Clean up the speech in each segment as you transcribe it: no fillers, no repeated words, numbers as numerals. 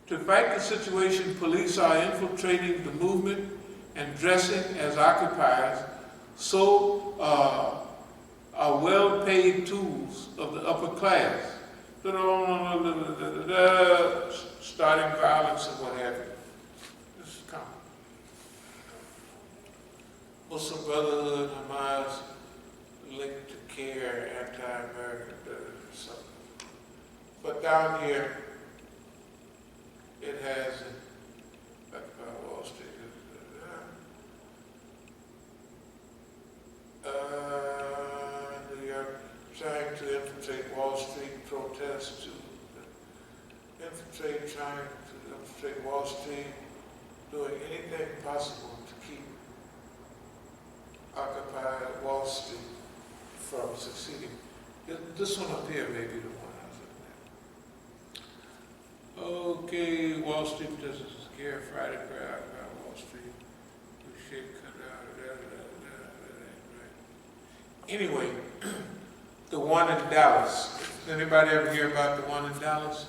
To fight the situation, police are infiltrating the movement and dressing as occupiers, so are well-paid tools of the upper class, starting violence and what have you. This is common. Muslim Brotherhood, Hamas, linked to care, anti-American, something. But down here, it has Wall Street. New York trying to infiltrate Wall Street protests to trying to infiltrate Wall Street, doing anything possible to keep Occupy Wall Street from succeeding. This one up here may be the one I was looking at. Okay, Wall Street does a scare Friday prayer, Occupy Wall Street. We should cut out Anyway, the one in Dallas. Anybody ever hear about the one in Dallas?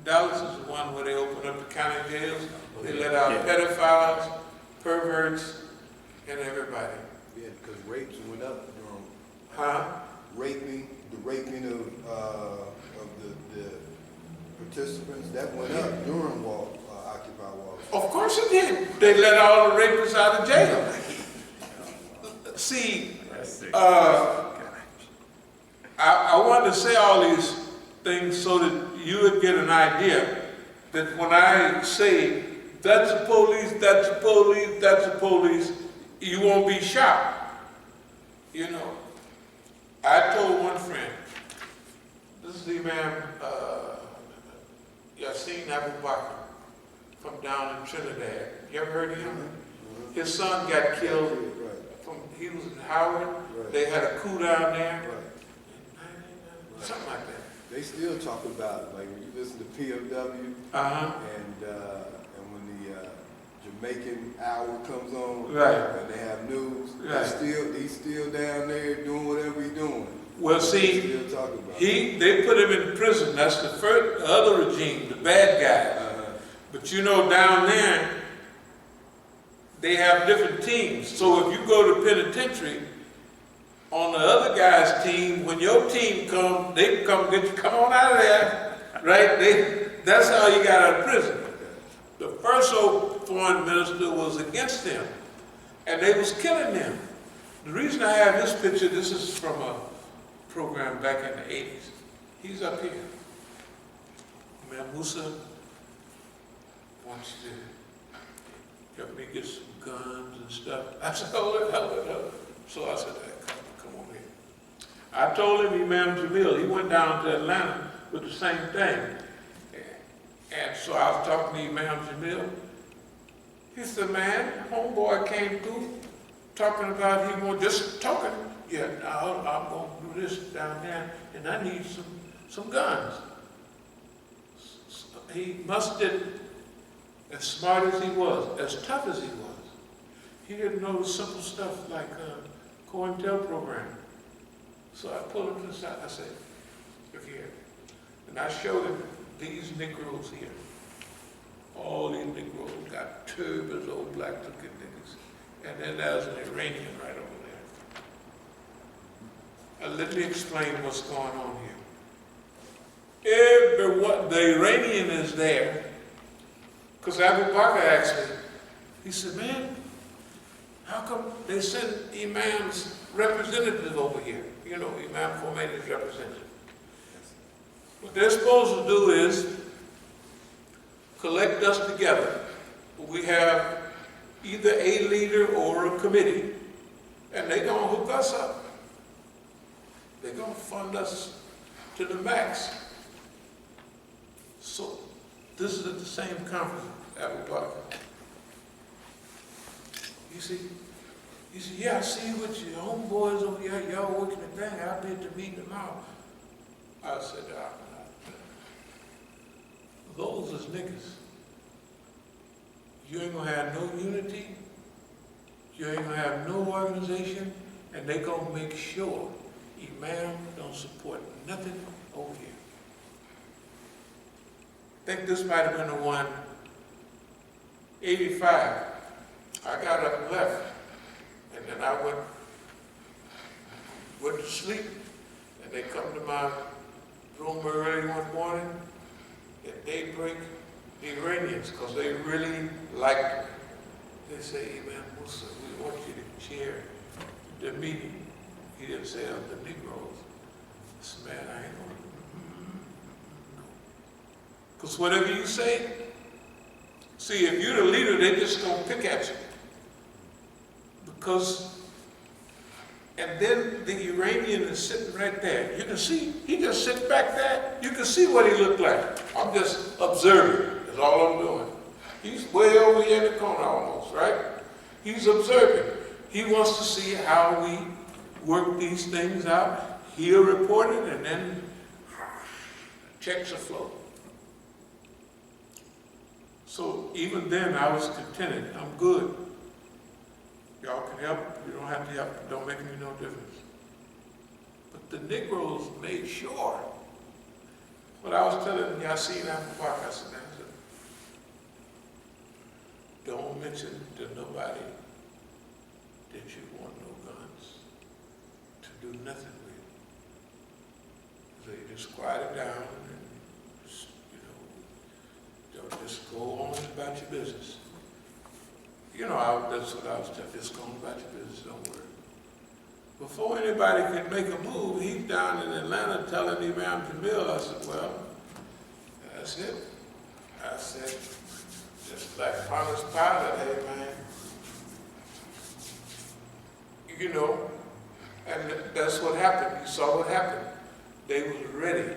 Dallas is the one where they open up the county jails. They let out pedophiles, perverts, and everybody. Yeah, because rapes went up during the raping of the participants, that went up during Occupy Wall Street. Of course it did. They let all the rapists out of jail. See, I wanted to say all these things so that you would get an idea that when I say, that's the police, that's the police, that's the police, you won't be shocked. You know, I told one friend, this is the Imam Yassin Abu Bakr from down in Trinidad. You ever heard of him? His son got killed. He was in Howard. They had a coup down there. Something like that. They still talk about it, like when you listen to POW, and when the Jamaican hour comes on, and they have news, he's still down there doing whatever he's doing. Well, see, they put him in prison. That's the other regime, the bad guys. But you know, down there, they have different teams. So if you go to penitentiary, on the other guy's team, when your team comes, they come get you, come on out of there, right? That's how you got out of prison. The first old foreign minister was against them, and they was killing them. The reason I have this picture, this is from a program back in the 80s. He's up here. Man, Musa wants you to help me get some guns and stuff. I said, hold it. So I said, come over here. I told him, Imam Jamil, he went down to Atlanta with the same thing. And so I was talking to Imam Jamil. He said, man, homeboy came through talking about he was just talking. Yeah, now I'm going to do this down there, and I need some guns. He must have, as smart as he was, as tough as he was, he didn't know the simple stuff like COINTEL program. So I pulled him to the side. I said, look here. And I showed him these Negroes here. All these Negroes got turbans, old black looking niggas. And then there's an Iranian right over there. Let me explain what's going on here. The Iranian is there. Because Abu Bakr asked me, he said, man, how come they send Imam's representative over here? You know, Imam Khomeini's representative. What they're supposed to do is collect us together. We have either a leader or a committee, and they're going to hook us up. They're going to fund us to the max. So this is at the same conference, Abu Bakr. You see, yeah, I see what your homeboys over here, y'all working the thing, I'll be at the meeting tomorrow. I said, those is niggas. You ain't gonna have no unity, you ain't gonna have no organization, and they gonna make sure Imam don't support nothing over here. think this might have been the one, 85. I got up and left, and then I went to sleep, and they come to my room early one morning at daybreak, the Iranians, because they really liked me. They say, Imam Musa, we want you to chair the meeting. He didn't say of the Negroes. I said, man, I ain't gonna. Because whatever you say, see, if you're the leader, they just gonna pick at you. Because, and then the Iranian is sitting right there. You can see, he just sits back there. You can see what he looked like. I'm just observing, is all I'm doing. He's way over here in the corner almost, right? He's observing. He wants to see how we work these things out. He'll report it and then checks the flow. So even then I was contented. I'm good. Y'all can help. You don't have to help. It don't make me no difference. But the Negroes made sure. What I was telling Yasin Abubakar, I said, don't mention to nobody that you want no guns to do nothing with. So you just quiet it down and just, don't just go on about your business. That's what I was telling. Just go on about your business, don't worry. Before anybody can make a move, he's down in Atlanta telling Imam Jamil, I said, well, that's it. I said, just like Pontius Pilate, hey man. And that's what happened. You saw what happened. They was ready.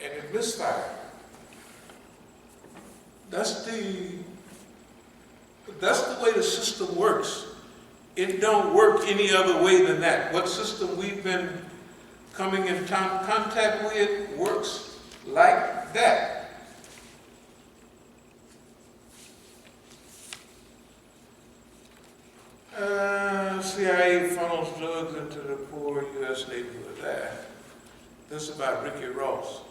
And it misfired. That's the way the system works. It don't work any other way than that. What system we've been coming in contact with works like that. CIA funnels drugs into the poor U.S. neighborhood. This is about Ricky Ross.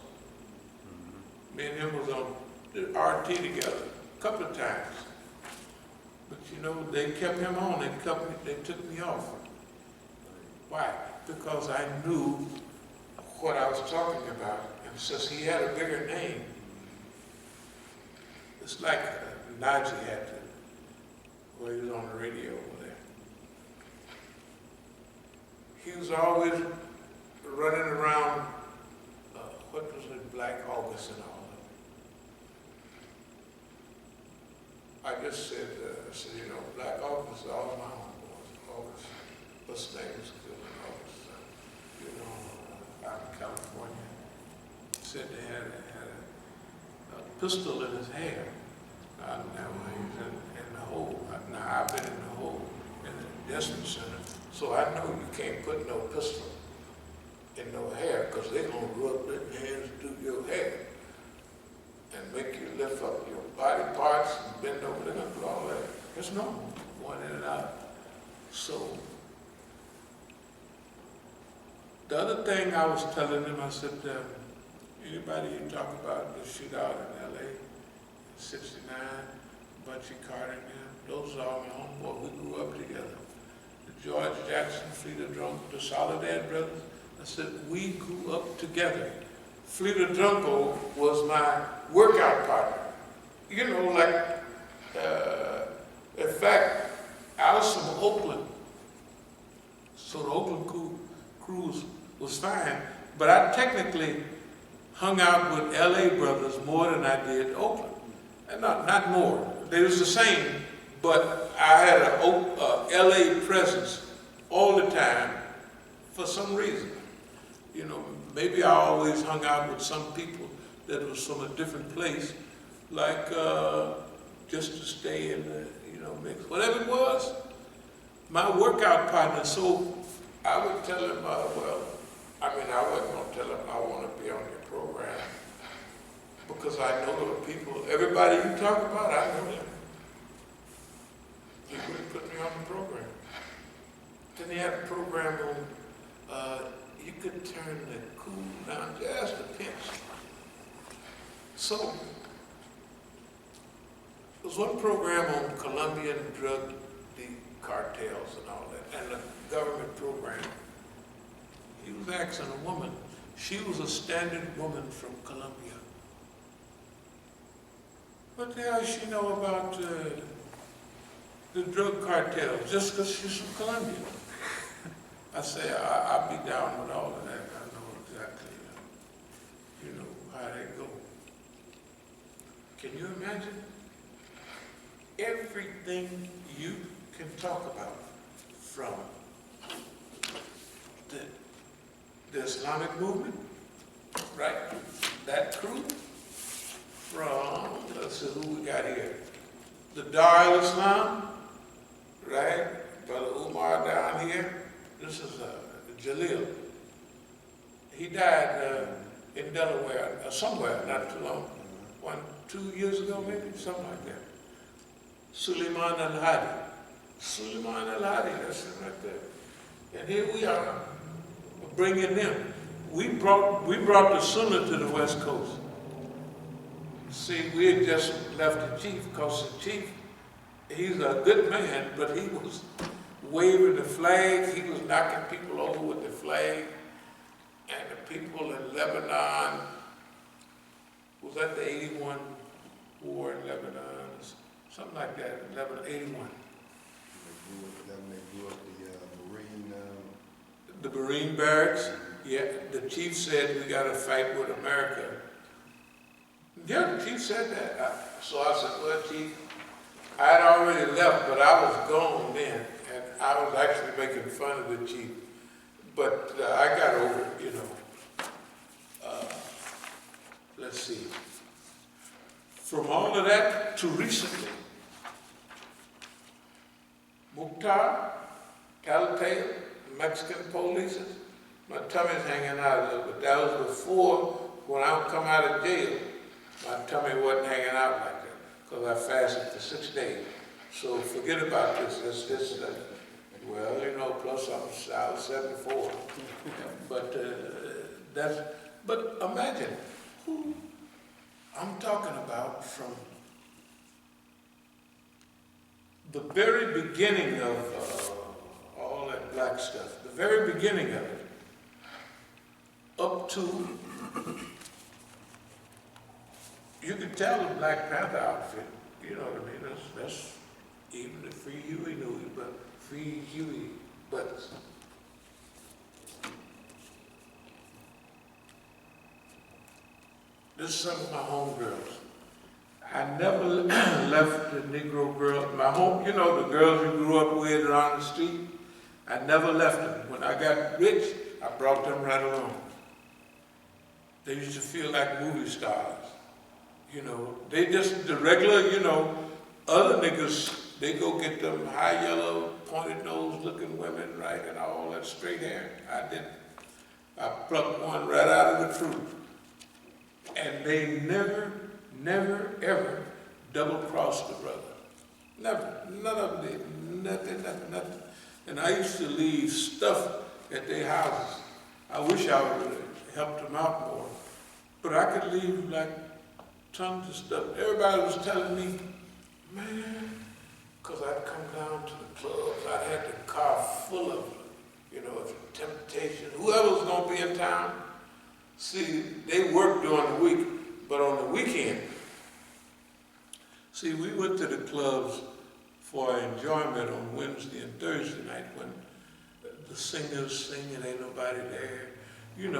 Me and him was on the RT together a couple of times. But they kept him on, they took me off. Why? Because I knew what I was talking about. And since he had a bigger name, it's like Najee had to, well, he was on the radio over there. He was always running around, what was it, Black August and all that. I just said, Black August, all my homeboys, August, what's his name was killed in August, out in California. Said they had a pistol in his hair. Now he's in the hole. Now I've been in the hole in the adjustment center. So I know you can't put no pistol in no hair because they're going to rub their hands through your hair and make you lift up your body parts and bend over. They're going to do all that. It's normal, going in and out. So the other thing I was telling them, I said, anybody you talk about the shootout in LA, 69, Bunchy Carter and them, those are all my homeboys. We grew up together. The George Jackson, Fleet of Drunk, the Soledad brothers. I said, we grew up together. Fleet of Drunko was my workout partner. In fact, I was from Oakland. So the Oakland cruise was fine, but I technically hung out with LA brothers more than I did Oakland. And not more. They was the same, but I had a LA presence all the time for some reason. Maybe I always hung out with some people that was from a different place, like just to stay in the, mix. Whatever it was, my workout partner, so I would tell him, I wasn't going to tell him I want to be on your program because I know the people, everybody you talk about, I know them. He wouldn't put me on the program. Then he had a program on, you could turn the cool down just a pinch. So, there was one program on Colombian drug cartels and all that, and the government program. He was asking a woman, she was a standard woman from Colombia. What the hell does she know about the drug cartels, just because she's from Colombia? I say, I'll be down with all of that. I know exactly, how they go. Can you imagine? Everything you can talk about from the Islamic movement, right? That crew, from, let's see who we got here. The Dar al-Islam, right? Brother Umar down here. This is Jalil. He died in Delaware, somewhere, not too long. 2 years ago maybe, something like that. Suleiman al-Hadi. Suleiman al-Hadi, that's him right there. And here we are, bringing them. We brought the Sunnah to the West Coast. See, we had just left the chief, because the chief, he's a good man, but he was waving the flag, he was knocking people over with the flag, and the people in Lebanon, was that the 81 war in Lebanon, something like that, in Lebanon, 81. They blew up the Marine... The Marine barracks, yeah, the chief said we got to fight with America. Yeah, the chief said that. So I said, well, chief, I had already left, but I was gone then, and I was actually making fun of the chief. But I got over it, let's see. From all of that to recently, Mukhtar, Tattletale, Mexican police, my tummy's hanging out a little bit. That was before, when I would come out of jail, my tummy wasn't hanging out like that, because I fasted for 6 days. So forget about this. Plus I was 74. But imagine who I'm talking about from the very beginning of all that black stuff, the very beginning of it, up to, you can tell the Black Panther outfit, you know what I mean? That's even the Free Huey knew it, but Free Huey buttons. This is some of my homegirls. I never left the Negro girl, the girls we grew up with around the street, I never left them. When I got rich, I brought them right along. They used to feel like movie stars. They just, the regular, other niggas, they go get them high yellow, pointed nose looking women, right, and all that straight hair. I didn't. I plucked one right out of the truth. And they never, ever double-crossed the brother. Never. None of them did. Nothing. And I used to leave stuff at their houses. I wish I would have helped them out more. But I could leave like tons of stuff. Everybody was telling me, man, because I'd come down to the clubs, I had the car full of, Temptation, whoever was going to be in town. See, they worked during the week, but on the weekend, see, we went to the clubs for enjoyment on Wednesday and Thursday night when the singers sing and ain't nobody there. You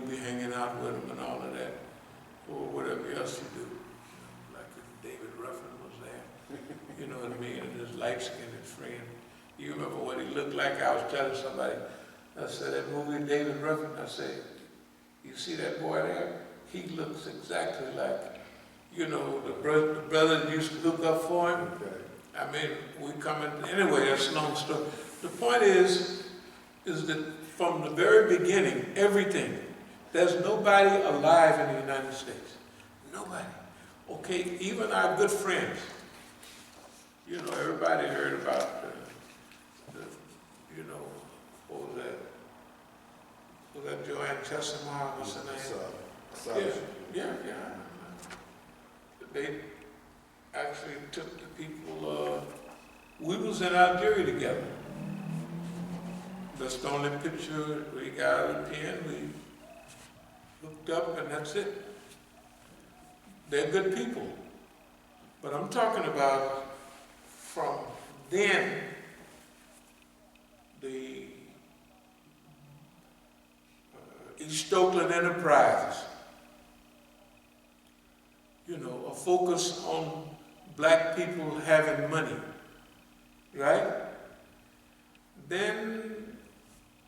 be hanging out with them and all of that, or whatever else you do. Like if David Ruffin was there, you know what I mean, and his light-skinned friend. You remember what he looked like? I was telling somebody, I said, that movie, David Ruffin, I said, you see that boy there? He looks exactly like, the brother that used to look up for him. Okay. I mean, we come in, anyway, that's a long story. The point is that from the very beginning, everything, there's nobody alive in the United States. Nobody. Okay, even our good friends. Everybody heard about what was that? Was that Joanne Chesimard? What's her name? Yeah. They actually took the people, we was in Algeria together. That's the only picture we got of the pen. We looked up and that's it. They're good people. But I'm talking about from then, the East Oakland Enterprises, you know, a focus on black people having money, right? Then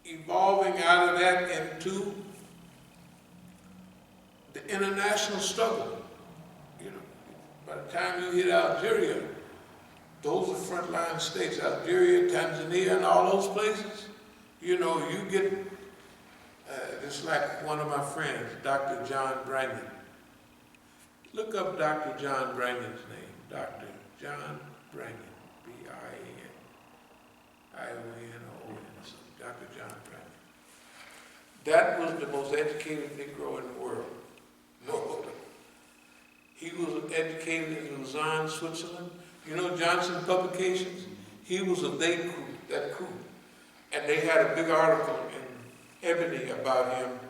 evolving out of that into the international struggle. You know, by the time you hit Algeria, those are frontline states, Algeria, Tanzania, and all those places. You know, you get, just like one of my friends, Dr. John Brennan. Look up Dr. John Brennan's name, Dr. John Brennan, B-R-A-N, I-O-N-O-N, Dr. John Brennan. That was the most educated Negro in the world. No. He was educated in Lausanne, Switzerland. You know Johnson Publications? He was of that crew. And they had a big article in Ebony about him,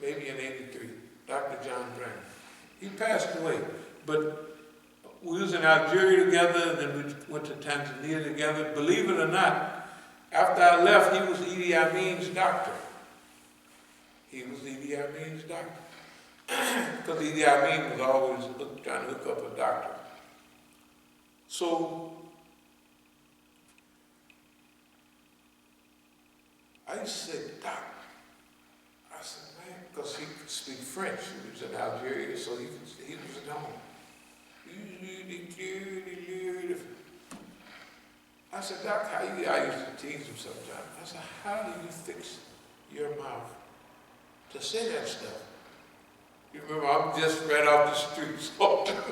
maybe in '83, Dr. John Brennan. He passed away, but we was in Algeria together, then we went to Tanzania together. Believe it or not, after I left, he was Idi Amin's doctor. He was Idi Amin's doctor. Because Idi Amin was always trying to hook up a doctor. So, I used to say, Doc. I said, man, because he could speak French. He was in Algeria, so he was at home. I said, Doc, I used to tease him sometimes. I said, how do you fix your mouth to say that stuff? You remember, I'm just right off the street talking.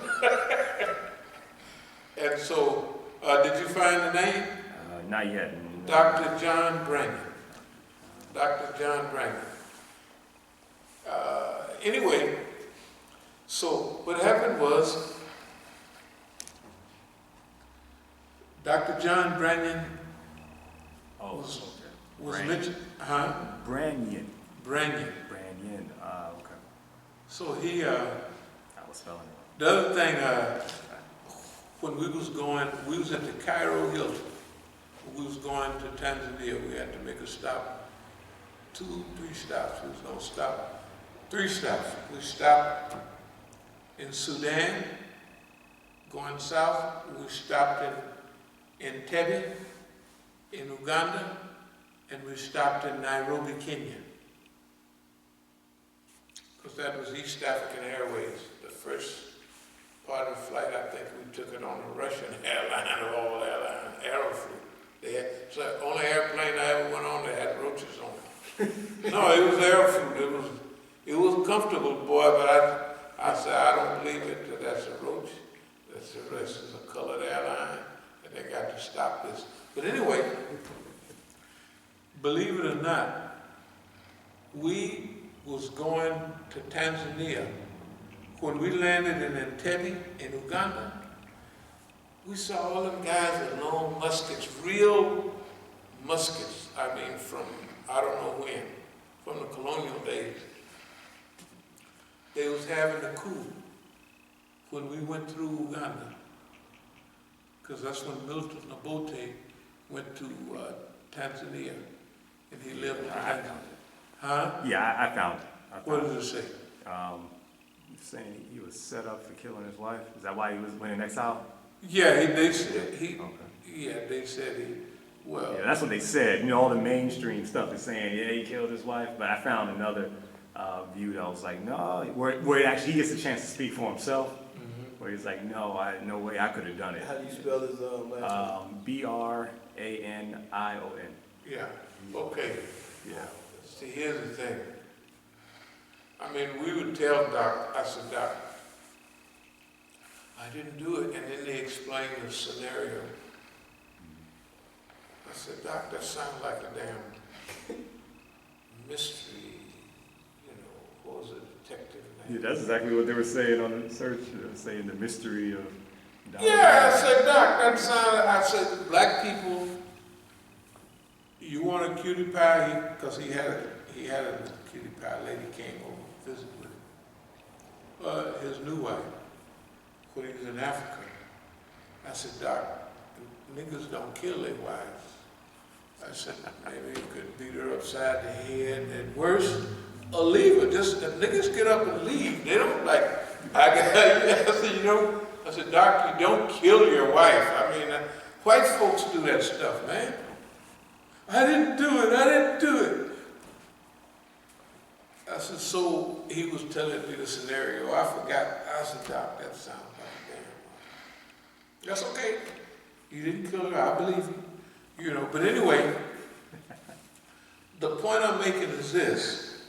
And so, did you find the name? Not yet. Dr. John Brennan. Dr. John Brennan. Anyway, so what happened was, Dr. John Brennan was mentioned, Branyan. Brennan. Okay. So he, I was spelling it. the other thing, when we was at the Cairo Hilton. We was going to Tanzania. We had to make a stop, 3 stops. We was gonna stop, 3 stops. We stopped in Sudan, going south. We stopped in Entebbe, in Uganda, and we stopped in Nairobi, Kenya. Because that was East African Airways. The first part of the flight, I think we took it on a Russian airline of all airlines, Aeroflot. It's the only airplane I ever went on that had roaches on it. No, it was Aeroflot. It was comfortable, boy, but I said, I don't believe it, that that's a roach. This is a colored airline, and they got to stop this. But anyway, believe it or not, we was going to Tanzania. When we landed in Entebbe, in Uganda, we saw all them guys with long muskets, real muskets. I mean, from I don't know when, from the colonial days. They was having a coup when we went through Uganda, because that's when Milton Obote went to Tanzania, and he lived in Tanzania. Huh? Yeah, I found it. What does it say? Saying he was set up for killing his wife. Is that why he went in exile? Yeah, they said he. Okay. Yeah, they said he. Well. Yeah, that's what they said. You know, all the mainstream stuff is saying, yeah, he killed his wife. But I found another view that was like, no, where actually he gets a chance to speak for himself. Where he's like, no, no way I could have done it. How do you spell his last name? Branion. Yeah. Okay. Yeah. See, here's the thing. I mean, we would tell Doc, I said, Doc, I didn't do it. And then they explained the scenario. I said, Doc, that sounds like a damn mystery, you know, what was it, detective name? Yeah, that's exactly what they were saying on the search. They were saying the mystery of. Yeah, I said, Doc, that sounded, I said, black people, you want a cutie pie? Because he had a cutie pie lady came over to visit with him. His new wife, when he was in Africa. I said, Doc, niggas don't kill their wives. I said, maybe you could beat her upside the head and worse, or leave her. Just the niggas get up and leave. They don't like, I said, you know, I said, Doc, you don't kill your wife. I mean, white folks do that stuff, man. I didn't do it. I said, so he was telling me the scenario. I forgot. I said, Doc, that sounds like a damn. That's okay. You didn't kill her. I believe you. You know, but anyway, the point I'm making is this.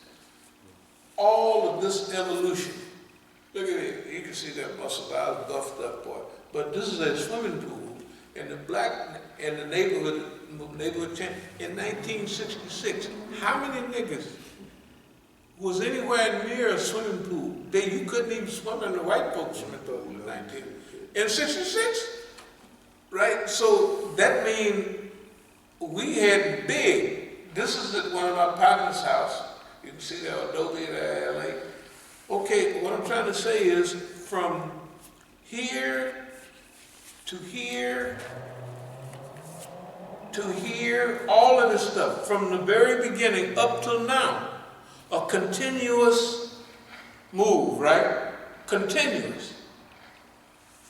All of this evolution, look at it. You can see that muscle. I was buffed up, boy. But this is a swimming pool in the neighborhood tent in 1966. How many niggas was anywhere near a swimming pool? You couldn't even swim in the white folks swimming pool in 66, right? So that means we had big. This is at one of my partner's house. You can see the Adobe there, LA. Okay, what I'm trying to say is from here to here to here, all of this stuff, from the very beginning up till now, a continuous move, right? Continuous.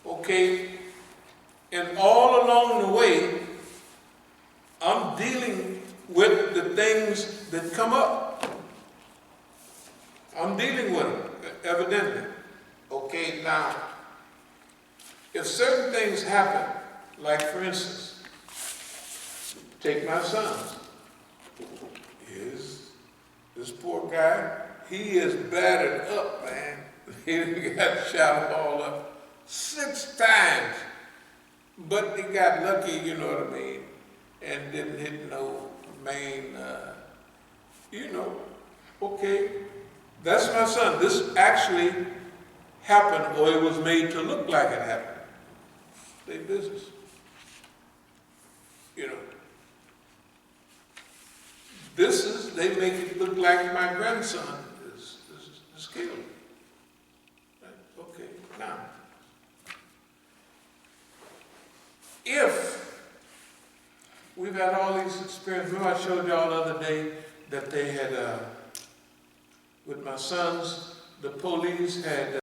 Okay? And all along the way, I'm dealing with the things that come up. I'm dealing with them, evidently. Okay, now, if certain things happen, like for instance, take my son. This poor guy, he is battered up, man. He got shot all up 6 times. But he got lucky, you know what I mean, and didn't hit no main, you know, okay. That's my son. This actually happened, or it was made to look like it happened. They business. You know. They make it look like my grandson is killed. Okay, now. If we've had all these experiences, remember I showed y'all the other day that they had, with my sons, the police had